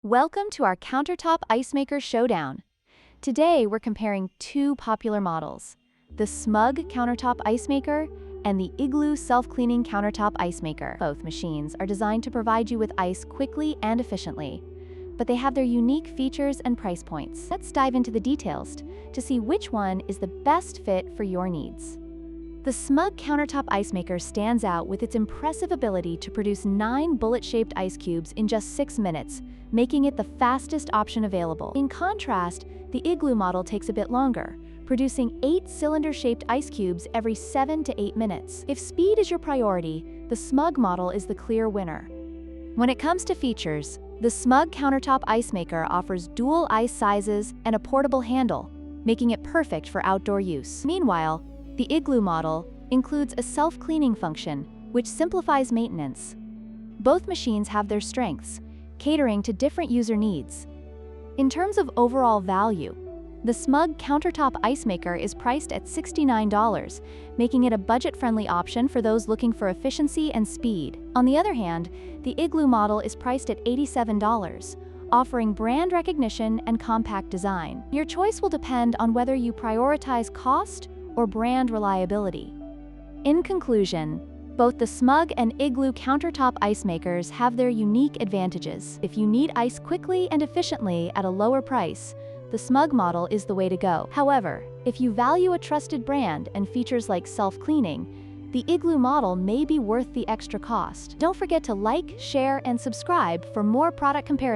Welcome to our countertop ice maker showdown. Today we're comparing two popular models, the Smug Countertop Ice Maker and the Igloo Self-Cleaning Countertop Ice Maker. Both machines are designed to provide you with ice quickly and efficiently, but they have their unique features and price points. Let's dive into the details to see which one is the best fit for your needs. The Smug Countertop Ice Maker stands out with its impressive ability to produce 9 bullet-shaped ice cubes in just 6 minutes, making it the fastest option available. In contrast, the Igloo model takes a bit longer, producing 8 cylinder-shaped ice cubes every 7 to 8 minutes. If speed is your priority, the Smug model is the clear winner. When it comes to features, the Smug Countertop Ice Maker offers dual ice sizes and a portable handle, making it perfect for outdoor use. Meanwhile, the Igloo model includes a self-cleaning function, which simplifies maintenance. Both machines have their strengths, catering to different user needs. In terms of overall value, the Smug Countertop Ice Maker is priced at $69, making it a budget-friendly option for those looking for efficiency and speed. On the other hand, the Igloo model is priced at $87, offering brand recognition and compact design. Your choice will depend on whether you prioritize cost or brand reliability. In conclusion, both the Smug and Igloo countertop ice makers have their unique advantages. If you need ice quickly and efficiently at a lower price, the Smug model is the way to go. However, if you value a trusted brand and features like self-cleaning, the Igloo model may be worth the extra cost. Don't forget to like, share, and subscribe for more product comparisons.